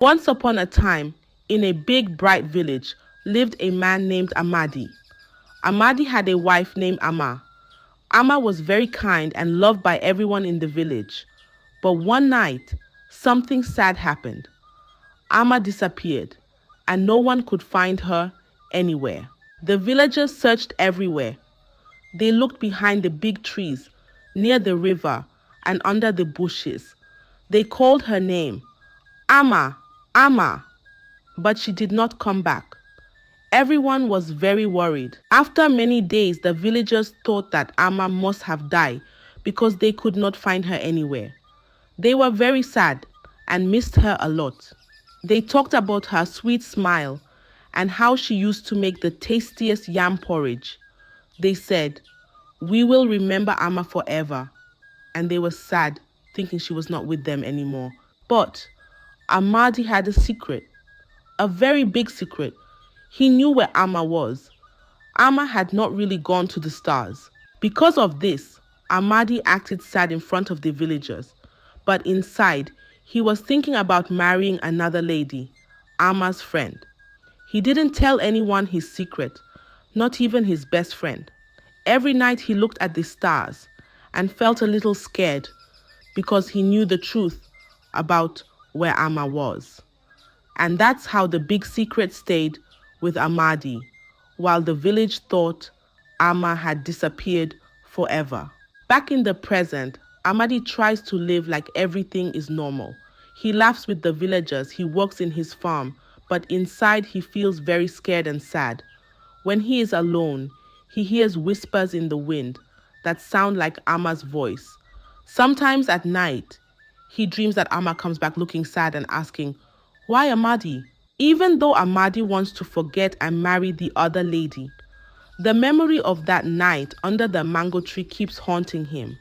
Once upon a time, in a big bright village, lived a man named Amadi. Amadi had a wife named Amma. Amma was very kind and loved by everyone in the village. But one night, something sad happened. Amma disappeared, and no one could find her anywhere. The villagers searched everywhere. They looked behind the big trees, near the river, and under the bushes. They called her name, Amma, Amma, but she did not come back. Everyone was very worried. After many days, the villagers thought that Amma must have died because they could not find her anywhere. They were very sad and missed her a lot. They talked about her sweet smile and how she used to make the tastiest yam porridge. They said, "We will remember Amma forever." And they were sad, thinking she was not with them anymore. But Amadi had a secret, a very big secret. He knew where Amma was. Amma had not really gone to the stars. Because of this, Amadi acted sad in front of the villagers. But inside, he was thinking about marrying another lady, Amma's friend. He didn't tell anyone his secret, not even his best friend. Every night he looked at the stars and felt a little scared because he knew the truth about where Amma was. And that's how the big secret stayed with Amadi, while the village thought Amma had disappeared forever. Back in the present, Amadi tries to live like everything is normal. He laughs with the villagers, he works in his farm, but inside he feels very scared and sad. When he is alone, he hears whispers in the wind that sound like Amma's voice. Sometimes at night, he dreams that Amma comes back looking sad and asking, "Why Amadi?" Even though Amadi wants to forget and marry the other lady, the memory of that night under the mango tree keeps haunting him.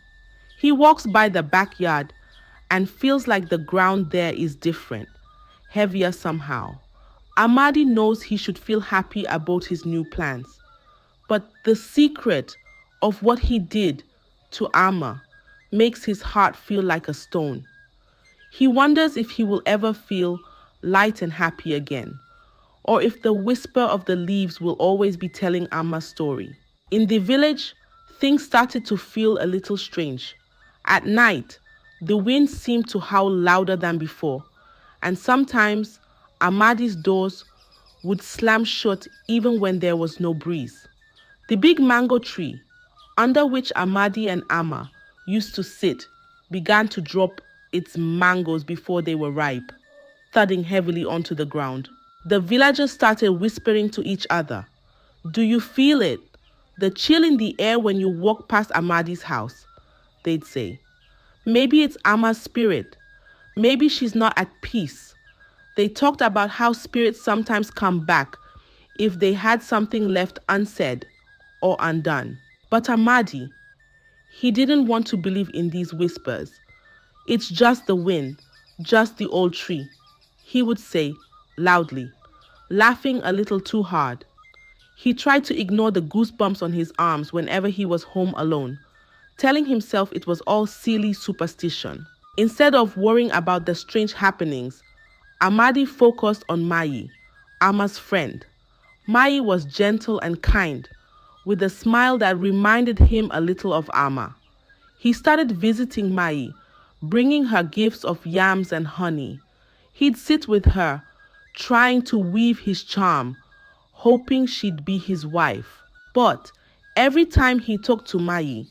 He walks by the backyard and feels like the ground there is different, heavier somehow. Amadi knows he should feel happy about his new plans. But the secret of what he did to Amma makes his heart feel like a stone. He wonders if he will ever feel light and happy again, or if the whisper of the leaves will always be telling Amma's story. In the village, things started to feel a little strange. At night, the wind seemed to howl louder than before, and sometimes Amadi's doors would slam shut even when there was no breeze. The big mango tree, under which Amadi and Amma used to sit, began to drop its mangoes before they were ripe, thudding heavily onto the ground. The villagers started whispering to each other. "Do you feel it? The chill in the air when you walk past Amadi's house," they'd say. "Maybe it's Amma's spirit. Maybe she's not at peace." They talked about how spirits sometimes come back if they had something left unsaid or undone. But Amadi, he didn't want to believe in these whispers. "It's just the wind, just the old tree," he would say loudly, laughing a little too hard. He tried to ignore the goosebumps on his arms whenever he was home alone, telling himself it was all silly superstition. Instead of worrying about the strange happenings, Amadi focused on Mai, Amma's friend. Mai was gentle and kind, with a smile that reminded him a little of Amma. He started visiting Mai, bringing her gifts of yams and honey. He'd sit with her, trying to weave his charm, hoping she'd be his wife. But every time he talked to Mai,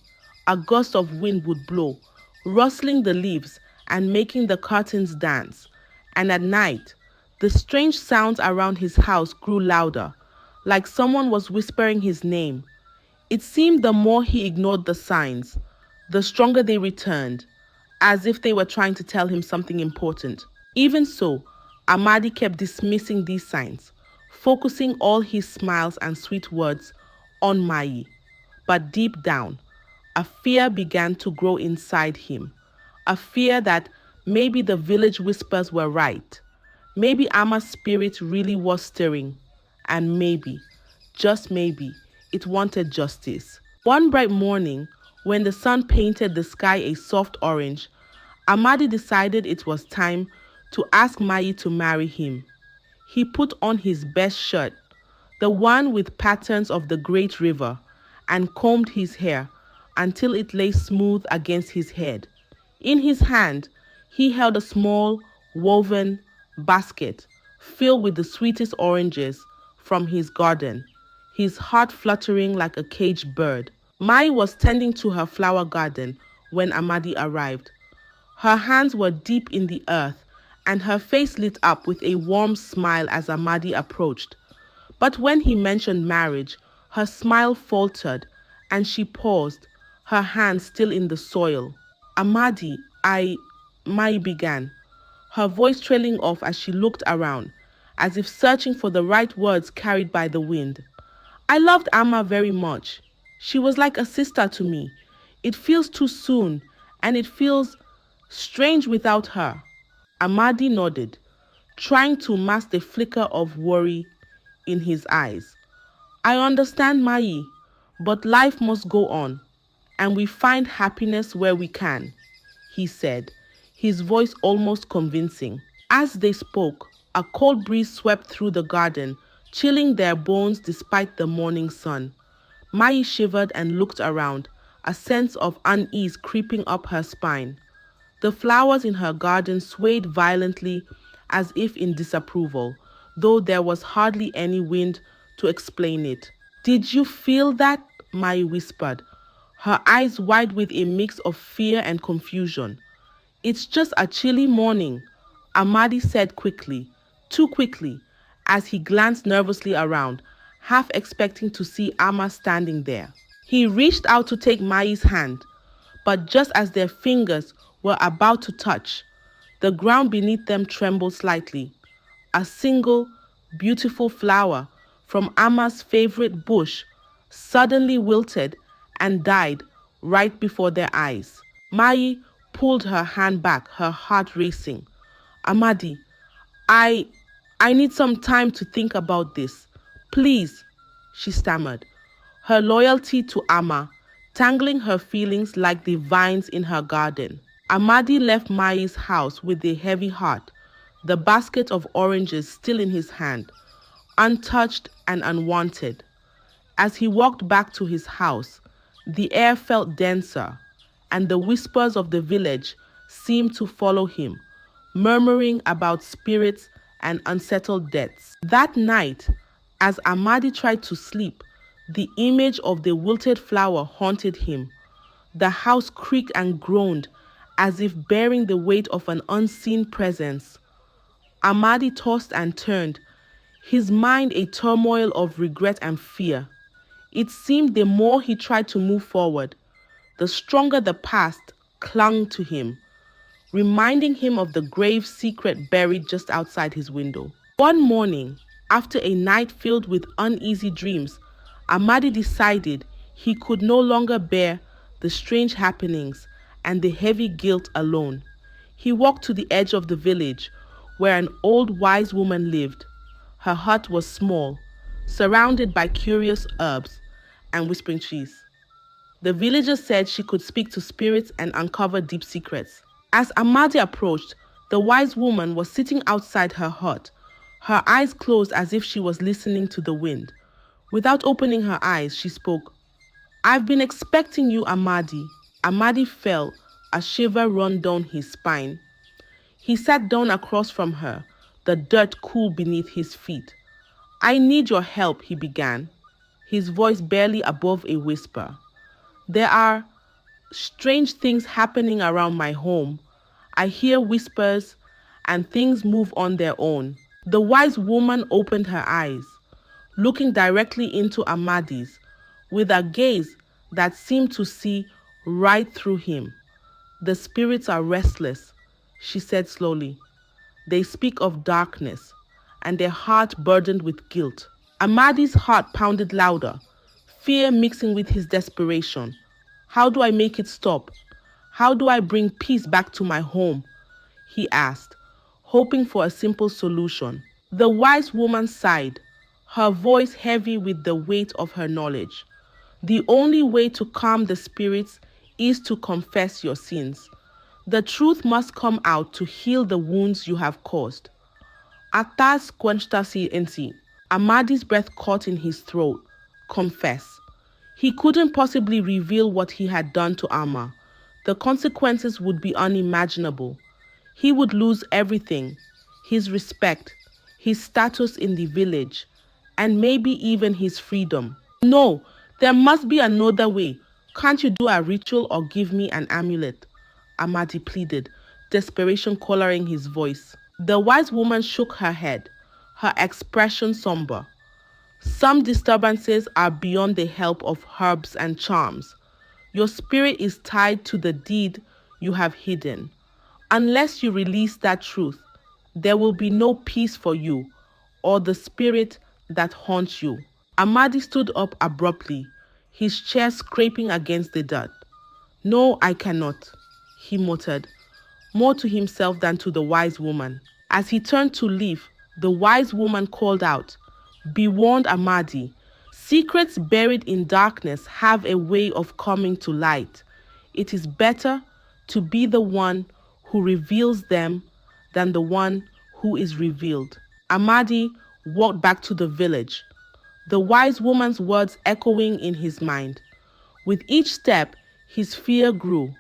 a gust of wind would blow, rustling the leaves and making the curtains dance. And at night, the strange sounds around his house grew louder, like someone was whispering his name. It seemed the more he ignored the signs, the stronger they returned, as if they were trying to tell him something important. Even so, Amadi kept dismissing these signs, focusing all his smiles and sweet words on Mai. But deep down, a fear began to grow inside him, a fear that maybe the village whispers were right. Maybe Amma's spirit really was stirring, and maybe, just maybe, it wanted justice. One bright morning, when the sun painted the sky a soft orange, Amadi decided it was time to ask Mai to marry him. He put on his best shirt, the one with patterns of the great river, and combed his hair until it lay smooth against his head. In his hand, he held a small, woven basket filled with the sweetest oranges from his garden, his heart fluttering like a caged bird. Mai was tending to her flower garden when Amadi arrived. Her hands were deep in the earth, and her face lit up with a warm smile as Amadi approached. But when he mentioned marriage, her smile faltered, and she paused, her hands still in the soil. Amadi, Mai began, her voice trailing off as she looked around, as if searching for the right words carried by the wind. I loved Amma very much. She was like a sister to me. It feels too soon, and it feels strange without her. Amadi nodded, trying to mask the flicker of worry in his eyes. I understand, Mai, but life must go on, and we find happiness where we can, he said, his voice almost convincing. As they spoke, a cold breeze swept through the garden, chilling their bones despite the morning sun. Mai shivered and looked around, a sense of unease creeping up her spine. The flowers in her garden swayed violently as if in disapproval, though there was hardly any wind to explain it. Did you feel that? Mai whispered, her eyes wide with a mix of fear and confusion. It's just a chilly morning, Amadi said quickly, too quickly, as he glanced nervously around, half expecting to see Amma standing there. He reached out to take Mai's hand, but just as their fingers were about to touch, the ground beneath them trembled slightly. A single, beautiful flower from Amma's favorite bush suddenly wilted and died right before their eyes. Mai pulled her hand back, her heart racing. Amadi, I need some time to think about this. Please, she stammered, her loyalty to Amma tangling her feelings like the vines in her garden. Amadi left Mai's house with a heavy heart, the basket of oranges still in his hand, untouched and unwanted. As he walked back to his house, the air felt denser, and the whispers of the village seemed to follow him, murmuring about spirits and unsettled deaths. That night, as Amadi tried to sleep, the image of the wilted flower haunted him. The house creaked and groaned as if bearing the weight of an unseen presence. Amadi tossed and turned, his mind a turmoil of regret and fear. It seemed the more he tried to move forward, the stronger the past clung to him, reminding him of the grave secret buried just outside his window. One morning, after a night filled with uneasy dreams, Amadi decided he could no longer bear the strange happenings and the heavy guilt alone. He walked to the edge of the village where an old wise woman lived. Her hut was small, surrounded by curious herbs and whispering trees. The villagers said she could speak to spirits and uncover deep secrets. As Amadi approached, the wise woman was sitting outside her hut, her eyes closed as if she was listening to the wind. Without opening her eyes, she spoke. I've been expecting you, Amadi. Amadi felt a shiver run down his spine. He sat down across from her, the dirt cool beneath his feet. I need your help, he began, his voice barely above a whisper. There are strange things happening around my home. I hear whispers and things move on their own. The wise woman opened her eyes, looking directly into Amadi's, with a gaze that seemed to see right through him. The spirits are restless, she said slowly. They speak of darkness, and their heart burdened with guilt. Amadi's heart pounded louder, fear mixing with his desperation. How do I make it stop? How do I bring peace back to my home? He asked, hoping for a simple solution. The wise woman sighed, her voice heavy with the weight of her knowledge. The only way to calm the spirits is to confess your sins. The truth must come out to heal the wounds you have caused. Atas quenchtasi inti. Amadi's breath caught in his throat. Confess. He couldn't possibly reveal what he had done to Amma. The consequences would be unimaginable. He would lose everything, his respect, his status in the village, and maybe even his freedom. No, there must be another way. Can't you do a ritual or give me an amulet? Amadi pleaded, desperation coloring his voice. The wise woman shook her head, her expression somber. Some disturbances are beyond the help of herbs and charms. Your spirit is tied to the deed you have hidden. Unless you release that truth, there will be no peace for you or the spirit that haunts you. Amadi stood up abruptly, his chair scraping against the dirt. No, I cannot, he muttered, more to himself than to the wise woman. As he turned to leave, the wise woman called out, "Be warned, Amadi. Secrets buried in darkness have a way of coming to light. It is better to be the one who reveals them than the one who is revealed." Amadi walked back to the village, the wise woman's words echoing in his mind. With each step, his fear grew.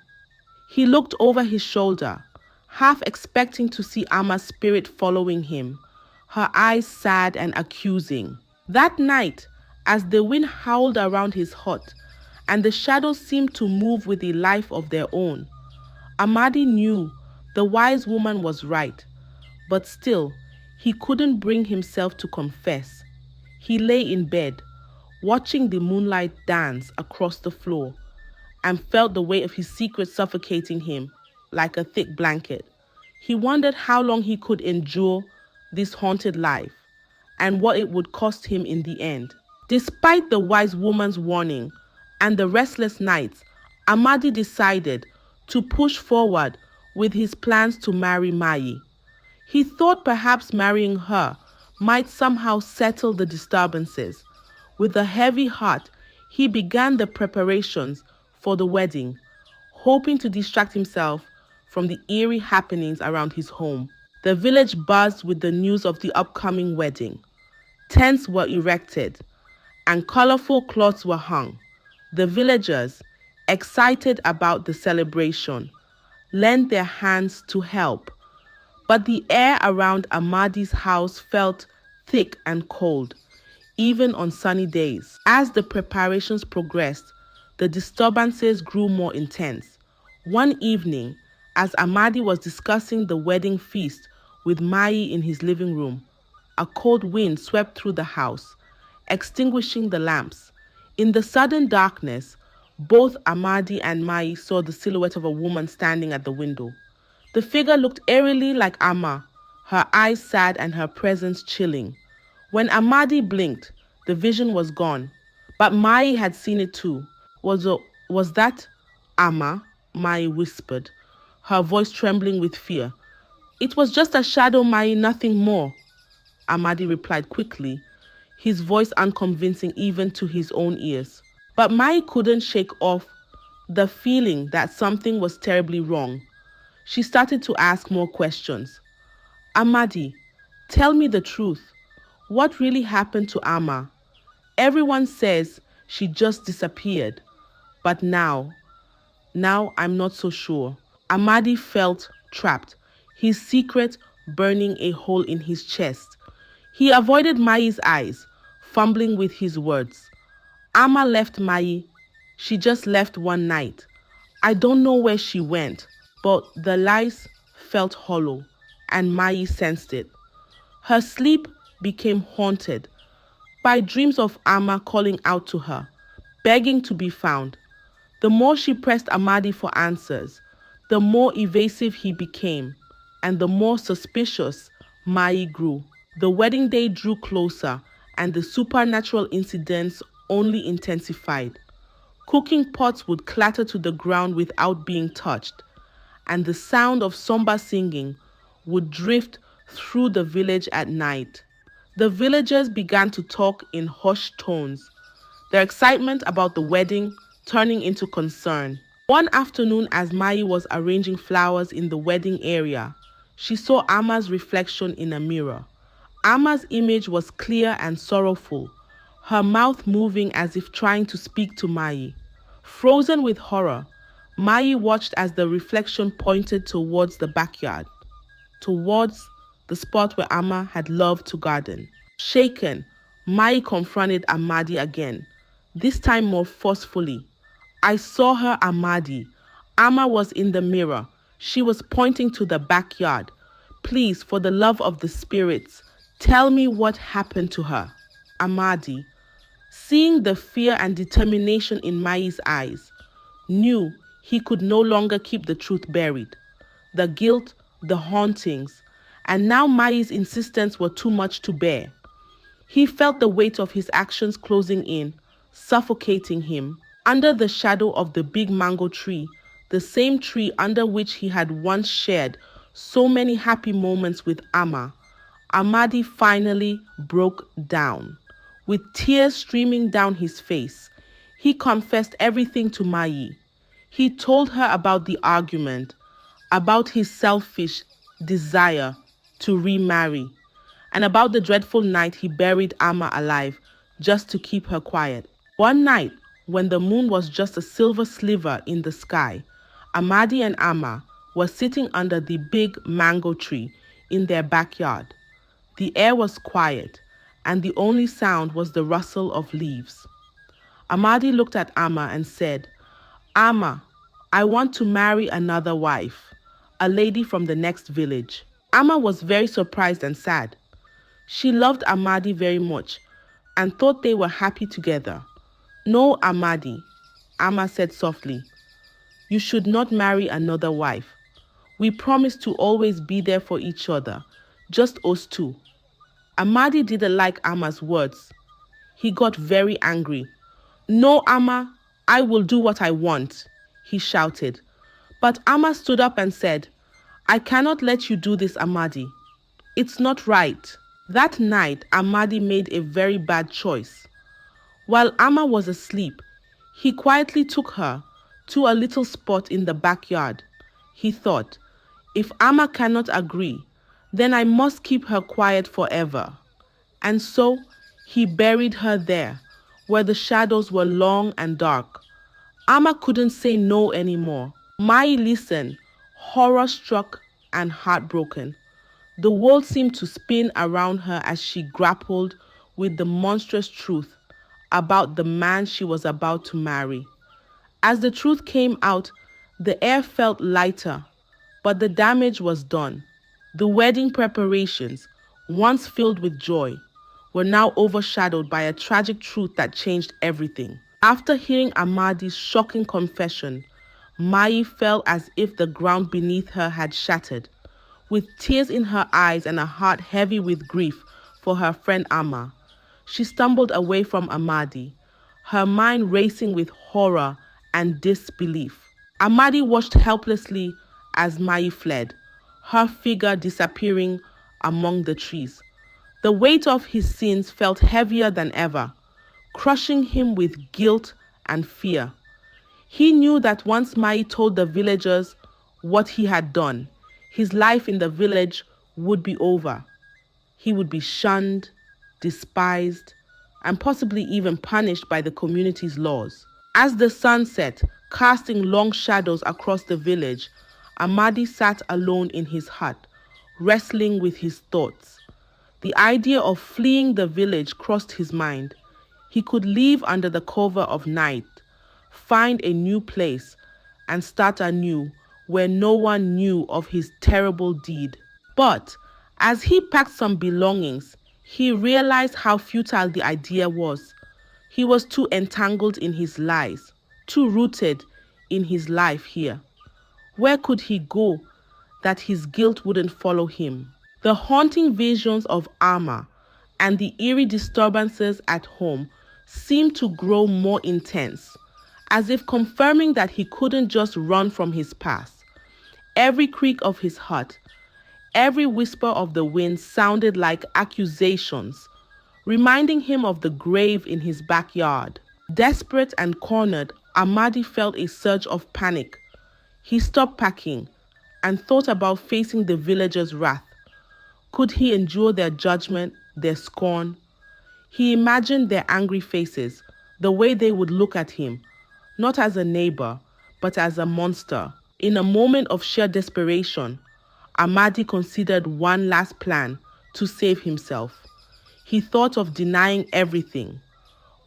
He looked over his shoulder, half expecting to see Amma's spirit following him, her eyes sad and accusing. That night, as the wind howled around his hut, and the shadows seemed to move with a life of their own, Amadi knew the wise woman was right, but still, he couldn't bring himself to confess. He lay in bed, watching the moonlight dance across the floor, and felt the weight of his secret suffocating him like a thick blanket. He wondered how long he could endure this haunted life, and what it would cost him in the end. Despite the wise woman's warning and the restless nights, Amadi decided to push forward with his plans to marry Mai. He thought perhaps marrying her might somehow settle the disturbances. With a heavy heart, he began the preparations for the wedding, hoping to distract himself from the eerie happenings around his home. The village buzzed with the news of the upcoming wedding. Tents were erected, and colorful cloths were hung. The villagers, excited about the celebration, lent their hands to help. But the air around Amadi's house felt thick and cold, even on sunny days. As the preparations progressed, the disturbances grew more intense. One evening, as Amadi was discussing the wedding feast with Mai in his living room, a cold wind swept through the house, extinguishing the lamps. In the sudden darkness, both Amadi and Mai saw the silhouette of a woman standing at the window. The figure looked eerily like Amma, her eyes sad and her presence chilling. When Amadi blinked, the vision was gone, but Mai had seen it too. Was that Amma? Mai whispered, her voice trembling with fear. "It was just a shadow, Mai, nothing more," Amadi replied quickly, his voice unconvincing even to his own ears. But Mai couldn't shake off the feeling that something was terribly wrong. She started to ask more questions. "Amadi, tell me the truth. What really happened to Amma? Everyone says she just disappeared. But now I'm not so sure." Amadi felt trapped, his secret burning a hole in his chest. He avoided Mai's eyes, fumbling with his words. "Amma left Mai. She just left one night. I don't know where she went." But the lies felt hollow, and Mai sensed it. Her sleep became haunted by dreams of Amma calling out to her, begging to be found. The more she pressed Amadi for answers, the more evasive he became, and the more suspicious Mai grew. The wedding day drew closer, and the supernatural incidents only intensified. Cooking pots would clatter to the ground without being touched, and the sound of somber singing would drift through the village at night. The villagers began to talk in hushed tones, their excitement about the wedding turning into concern. One afternoon, as Mai was arranging flowers in the wedding area, she saw Amma's reflection in a mirror. Amma's image was clear and sorrowful, her mouth moving as if trying to speak to Mai. Frozen with horror, Mai watched as the reflection pointed towards the backyard, towards the spot where Amma had loved to garden. Shaken, Mai confronted Amadi again, this time more forcefully. I saw her, Amadi. Amma was in the mirror. She was pointing to the backyard. Please, for the love of the spirits, tell me what happened to her. Amadi, seeing the fear and determination in Mai's eyes, knew he could no longer keep the truth buried. The guilt, the hauntings, and now Mai's insistence were too much to bear. He felt the weight of his actions closing in, suffocating him. Under the shadow of the big mango tree, the same tree under which he had once shared so many happy moments with Amma, Amadi finally broke down. With tears streaming down his face, he confessed everything to Mai. He told her about the argument, about his selfish desire to remarry, and about the dreadful night he buried Amma alive just to keep her quiet. One night, when the moon was just a silver sliver in the sky, Amadi and Amma were sitting under the big mango tree in their backyard. The air was quiet, and the only sound was the rustle of leaves. Amadi looked at Amma and said, Amma, I want to marry another wife, a lady from the next village. Amma was very surprised and sad. She loved Amadi very much and thought they were happy together. No, Amadi, Amma said softly. You should not marry another wife. We promise to always be there for each other, just us two. Amadi didn't like Amma's words. He got very angry. No, Amma, I will do what I want, he shouted. But Amma stood up and said, I cannot let you do this, Amadi. It's not right. That night, Amadi made a very bad choice. While Amma was asleep, he quietly took her to a little spot in the backyard. He thought, if Amma cannot agree, then I must keep her quiet forever. And so he buried her there, where the shadows were long and dark. Amma couldn't say no anymore. Mai listened, horror-struck and heartbroken. The world seemed to spin around her as she grappled with the monstrous truth about the man she was about to marry. As the truth came out, the air felt lighter, but the damage was done. The wedding preparations, once filled with joy, were now overshadowed by a tragic truth that changed everything. After hearing Amadi's shocking confession, Mai felt as if the ground beneath her had shattered. With tears in her eyes and a heart heavy with grief for her friend Amma, she stumbled away from Amadi, her mind racing with horror and disbelief. Amadi watched helplessly as Mai fled, her figure disappearing among the trees. The weight of his sins felt heavier than ever, crushing him with guilt and fear. He knew that once Mai told the villagers what he had done, his life in the village would be over. He would be shunned, despised, and possibly even punished by the community's laws. As the sun set, casting long shadows across the village, Amadi sat alone in his hut, wrestling with his thoughts. The idea of fleeing the village crossed his mind. He could leave under the cover of night, find a new place, and start anew where no one knew of his terrible deed. But as he packed some belongings, he realized how futile the idea was. He was too entangled in his lies, too rooted in his life here. Where could he go that his guilt wouldn't follow him? The haunting visions of Amma and the eerie disturbances at home seemed to grow more intense, as if confirming that he couldn't just run from his past. Every creak of his hut, every whisper of the wind sounded like accusations, reminding him of the grave in his backyard. Desperate and cornered, Amadi felt a surge of panic. He stopped packing and thought about facing the villagers' wrath. Could he endure their judgment, their scorn? He imagined their angry faces, the way they would look at him, not as a neighbor, but as a monster. In a moment of sheer desperation, Amadi considered one last plan to save himself. He thought of denying everything,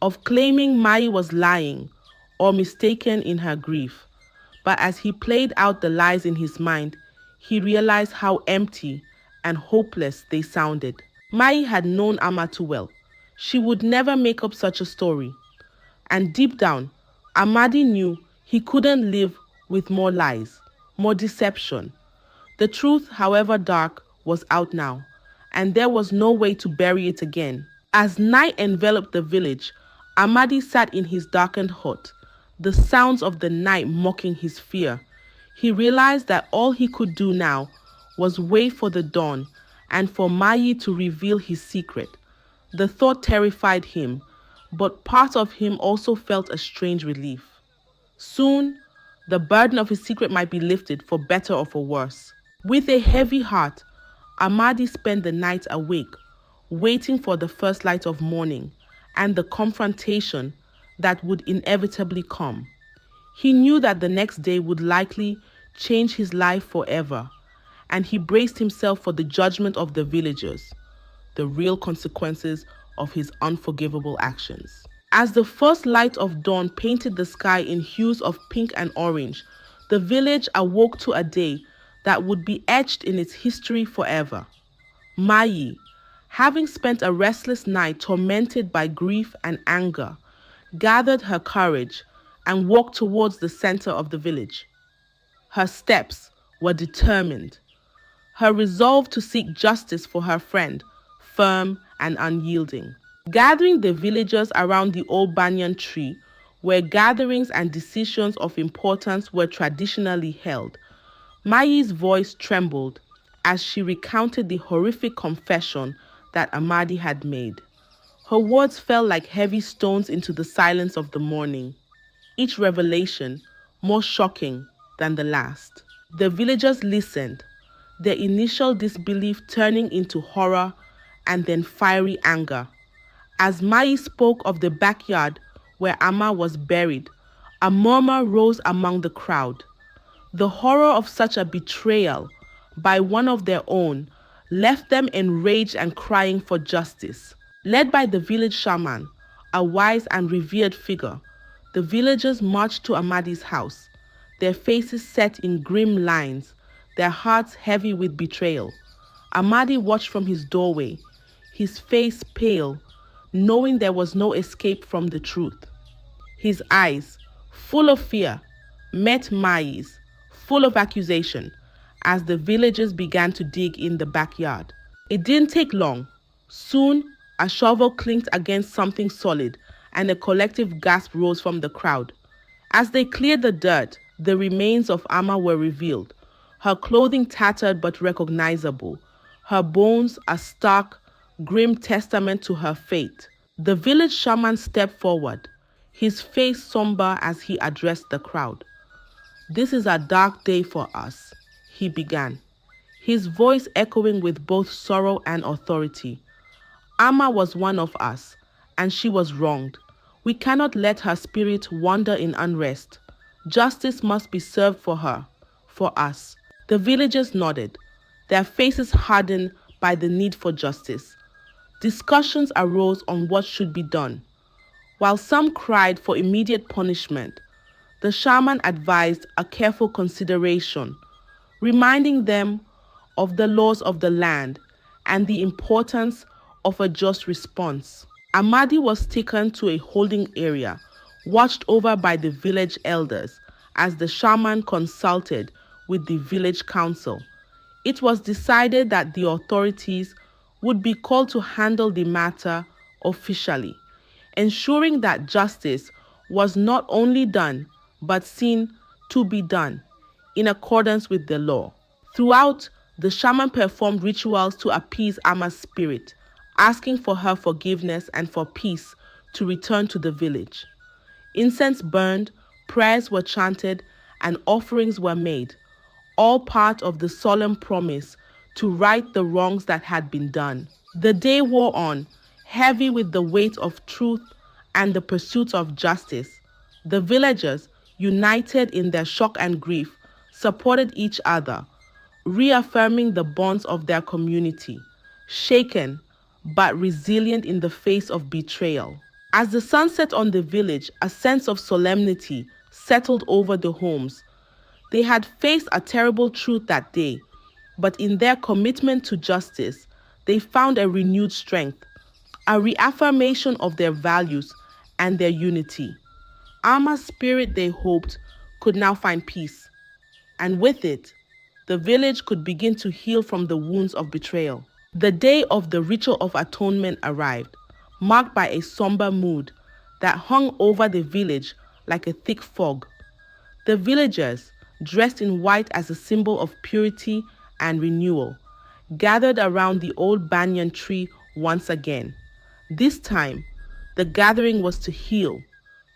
of claiming Mai was lying or mistaken in her grief. But as he played out the lies in his mind, he realized how empty and hopeless they sounded. Mai had known Amma too well. She would never make up such a story. And deep down, Amadi knew he couldn't live with more lies, more deception. The truth, however dark, was out now, and there was no way to bury it again. As night enveloped the village, Amadi sat in his darkened hut, the sounds of the night mocking his fear. He realized that all he could do now was wait for the dawn and for Mai to reveal his secret. The thought terrified him, but part of him also felt a strange relief. Soon, the burden of his secret might be lifted, for better or for worse. With a heavy heart, Amadi spent the night awake, waiting for the first light of morning and the confrontation that would inevitably come. He knew that the next day would likely change his life forever, and he braced himself for the judgment of the villagers, the real consequences of his unforgivable actions. As the first light of dawn painted the sky in hues of pink and orange, the village awoke to a day that would be etched in its history forever. Mai, having spent a restless night tormented by grief and anger, gathered her courage and walked towards the center of the village. Her steps were determined, her resolve to seek justice for her friend, firm and unyielding. Gathering the villagers around the old banyan tree, where gatherings and decisions of importance were traditionally held, Mai's voice trembled as she recounted the horrific confession that Amadi had made. Her words fell like heavy stones into the silence of the morning, each revelation more shocking than the last. The villagers listened, their initial disbelief turning into horror and then fiery anger. As Mai spoke of the backyard where Amma was buried, a murmur rose among the crowd. The horror of such a betrayal by one of their own left them enraged and crying for justice. Led by the village shaman, a wise and revered figure, the villagers marched to Amadi's house, their faces set in grim lines, their hearts heavy with betrayal. Amadi watched from his doorway, his face pale, knowing there was no escape from the truth. His eyes, full of fear, met Mai's, full of accusation, as the villagers began to dig in the backyard. It didn't take long. Soon, a shovel clinked against something solid, and a collective gasp rose from the crowd. As they cleared the dirt, the remains of Amma were revealed, her clothing tattered but recognizable, her bones a stark, grim testament to her fate. The village shaman stepped forward, his face somber as he addressed the crowd. "This is a dark day for us," he began, his voice echoing with both sorrow and authority. "Amma was one of us, and she was wronged. We cannot let her spirit wander in unrest. Justice must be served for her, for us." The villagers nodded, their faces hardened by the need for justice. Discussions arose on what should be done. While some cried for immediate punishment, the shaman advised a careful consideration, reminding them of the laws of the land and the importance of a just response. Amadi was taken to a holding area, watched over by the village elders as the shaman consulted with the village council. It was decided that the authorities would be called to handle the matter officially, ensuring that justice was not only done, but seen to be done in accordance with the law. Throughout, the shaman performed rituals to appease Amma's spirit, asking for her forgiveness and for peace to return to the village. Incense burned, prayers were chanted, and offerings were made, all part of the solemn promise to right the wrongs that had been done. The day wore on, heavy with the weight of truth and the pursuit of justice. The villagers, united in their shock and grief, supported each other, reaffirming the bonds of their community, shaken but resilient in the face of betrayal. As the sun set on the village, a sense of solemnity settled over the homes. They had faced a terrible truth that day, but in their commitment to justice, they found a renewed strength, a reaffirmation of their values and their unity. Amma's spirit, they hoped, could now find peace, and with it, the village could begin to heal from the wounds of betrayal. The day of the ritual of atonement arrived, marked by a somber mood that hung over the village like a thick fog. The villagers, dressed in white as a symbol of purity and renewal, gathered around the old banyan tree once again. This time, the gathering was to heal,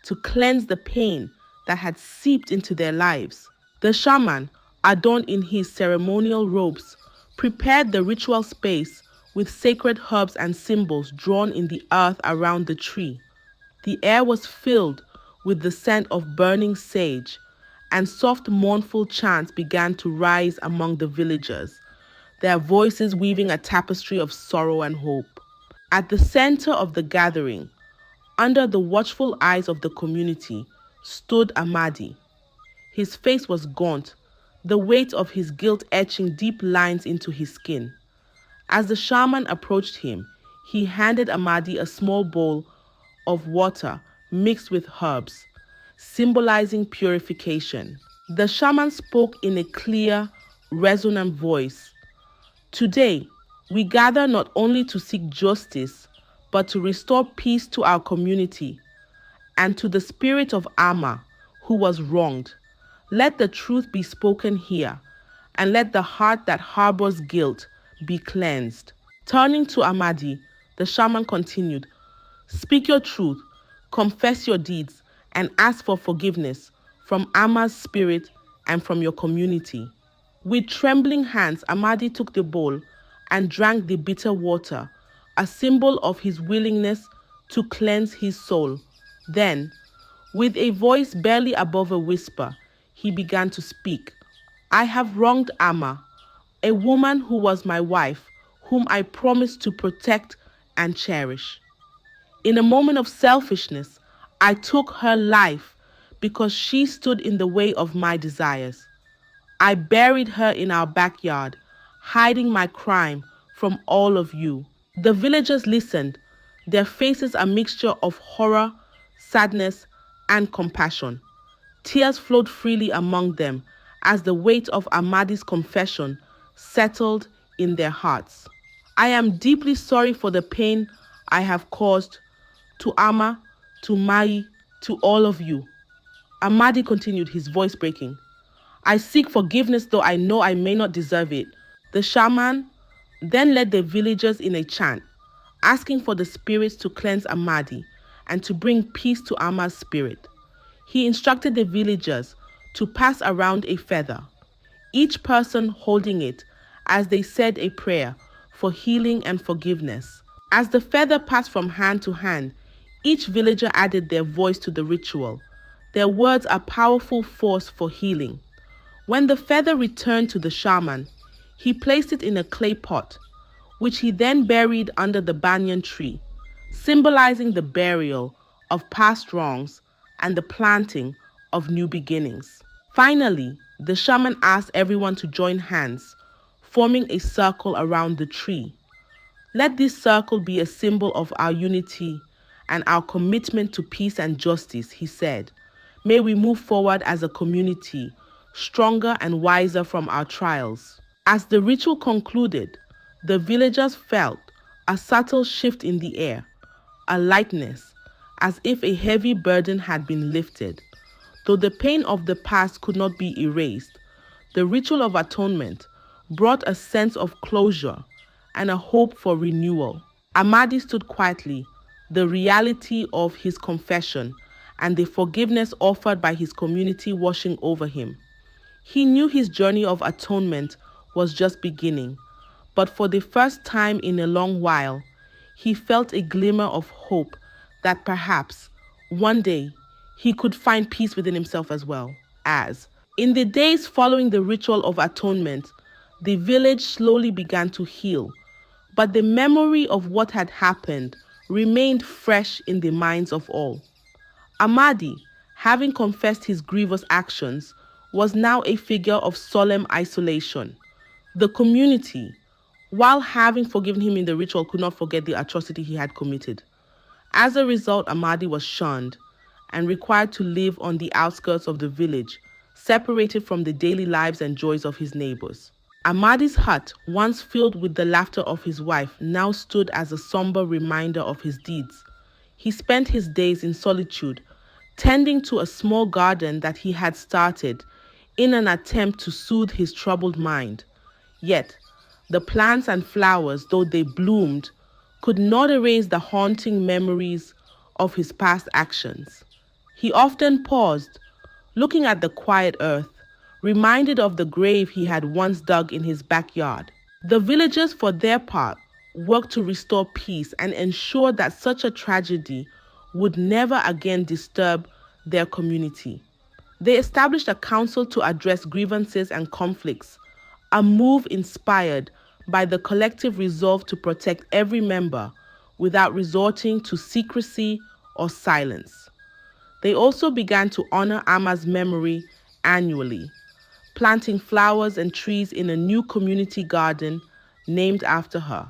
to cleanse the pain that had seeped into their lives. The shaman, adorned in his ceremonial robes, prepared the ritual space with sacred herbs and symbols drawn in the earth around the tree. The air was filled with the scent of burning sage, and soft mournful chants began to rise among the villagers, their voices weaving a tapestry of sorrow and hope. At the center of the gathering, under the watchful eyes of the community, stood Amadi. His face was gaunt, the weight of his guilt etching deep lines into his skin. As the shaman approached him, he handed Amadi a small bowl of water mixed with herbs, symbolizing purification. The shaman spoke in a clear, resonant voice. Today, we gather not only to seek justice, but to restore peace to our community and to the spirit of Amma, who was wronged. Let the truth be spoken here, and let the heart that harbors guilt be cleansed. Turning to Amadi, the shaman continued, "Speak your truth, confess your deeds, and ask for forgiveness from Amma's spirit and from your community." With trembling hands, Amadi took the bowl and drank the bitter water, a symbol of his willingness to cleanse his soul. Then, with a voice barely above a whisper, he began to speak. "I have wronged Amma, a woman who was my wife, whom I promised to protect and cherish. In a moment of selfishness, I took her life because she stood in the way of my desires. I buried her in our backyard, hiding my crime from all of you." The villagers listened, their faces a mixture of horror, sadness, and compassion. Tears flowed freely among them as the weight of Amadi's confession settled in their hearts. "I am deeply sorry for the pain I have caused to Amma, to Mai, to all of you." Amadi continued, his voice breaking. "I seek forgiveness, though I know I may not deserve it." The shaman then led the villagers in a chant, asking for the spirits to cleanse Amadi and to bring peace to Amma's spirit. He instructed the villagers to pass around a feather, each person holding it as they said a prayer for healing and forgiveness. As the feather passed from hand to hand, each villager added their voice to the ritual, their words a powerful force for healing. When the feather returned to the shaman, he placed it in a clay pot, which he then buried under the banyan tree, symbolizing the burial of past wrongs and the planting of new beginnings. Finally, the shaman asked everyone to join hands, forming a circle around the tree. "Let this circle be a symbol of our unity and our commitment to peace and justice," he said. "May we move forward as a community, stronger and wiser from our trials." As the ritual concluded, the villagers felt a subtle shift in the air, a lightness, as if a heavy burden had been lifted. Though the pain of the past could not be erased, the ritual of atonement brought a sense of closure and a hope for renewal. Amadi stood quietly, the reality of his confession and the forgiveness offered by his community washing over him. He knew his journey of atonement was just beginning, but for the first time in a long while, he felt a glimmer of hope that perhaps one day he could find peace within himself as well. As in the days following the ritual of atonement, the village slowly began to heal, but the memory of what had happened remained fresh in the minds of all. Amadi, having confessed his grievous actions, was now a figure of solemn isolation. The community, while having forgiven him in the ritual, could not forget the atrocity he had committed. As a result, Amadi was shunned and required to live on the outskirts of the village, separated from the daily lives and joys of his neighbors. Amadi's hut, once filled with the laughter of his wife, now stood as a somber reminder of his deeds. He spent his days in solitude, tending to a small garden that he had started in an attempt to soothe his troubled mind. Yet, the plants and flowers, though they bloomed, could not erase the haunting memories of his past actions. He often paused, looking at the quiet earth, reminded of the grave he had once dug in his backyard. The villagers, for their part, worked to restore peace and ensure that such a tragedy would never again disturb their community. They established a council to address grievances and conflicts, a move inspired by the collective resolve to protect every member without resorting to secrecy or silence. They also began to honor Amma's memory annually, planting flowers and trees in a new community garden named after her,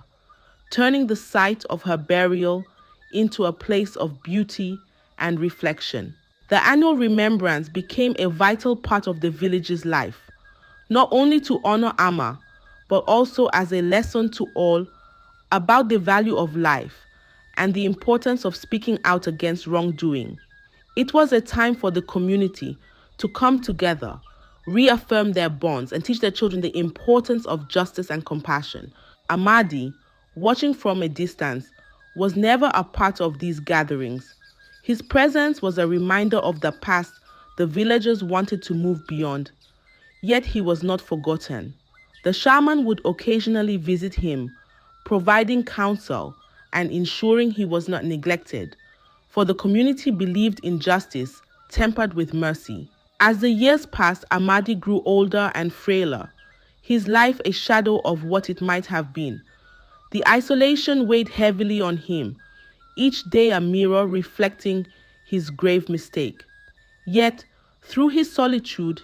turning the site of her burial into a place of beauty and reflection. The annual remembrance became a vital part of the village's life, not only to honor Amma, but also as a lesson to all about the value of life and the importance of speaking out against wrongdoing. It was a time for the community to come together, reaffirm their bonds, and teach their children the importance of justice and compassion. Amadi, watching from a distance, was never a part of these gatherings. His presence was a reminder of the past the villagers wanted to move beyond. Yet he was not forgotten. The shaman would occasionally visit him, providing counsel and ensuring he was not neglected, for the community believed in justice tempered with mercy. As the years passed, Amadi grew older and frailer, his life a shadow of what it might have been. The isolation weighed heavily on him, each day a mirror reflecting his grave mistake. Yet, through his solitude,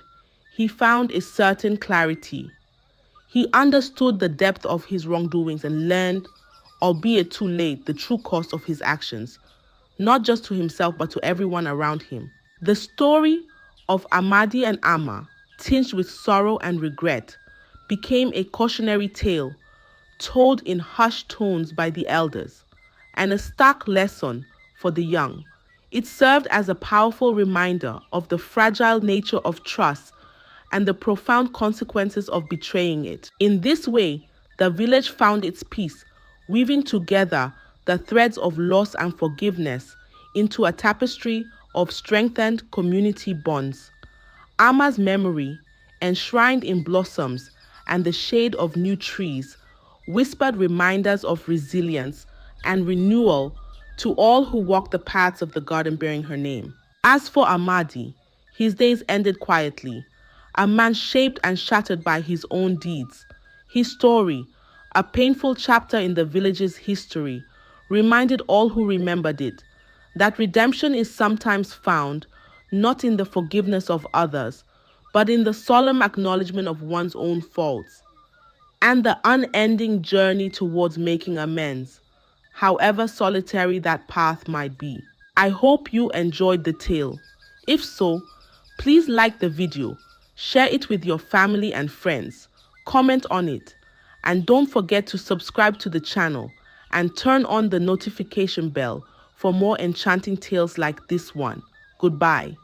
he found a certain clarity. He understood the depth of his wrongdoings and learned, albeit too late, the true cost of his actions, not just to himself but to everyone around him. The story of Amadi and Amma, tinged with sorrow and regret, became a cautionary tale told in hushed tones by the elders, and a stark lesson for the young. It served as a powerful reminder of the fragile nature of trust and the profound consequences of betraying it. In this way, the village found its peace, weaving together the threads of loss and forgiveness into a tapestry of strengthened community bonds. Amma's memory, enshrined in blossoms and the shade of new trees, whispered reminders of resilience and renewal to all who walked the paths of the garden bearing her name. As for Amadi, his days ended quietly, a man shaped and shattered by his own deeds. His story, a painful chapter in the village's history, reminded all who remembered it that redemption is sometimes found not in the forgiveness of others, but in the solemn acknowledgement of one's own faults and the unending journey towards making amends, however solitary that path might be. I hope you enjoyed the tale. If so, please like the video, share it with your family and friends, comment on it, and don't forget to subscribe to the channel and turn on the notification bell for more enchanting tales like this one. Goodbye.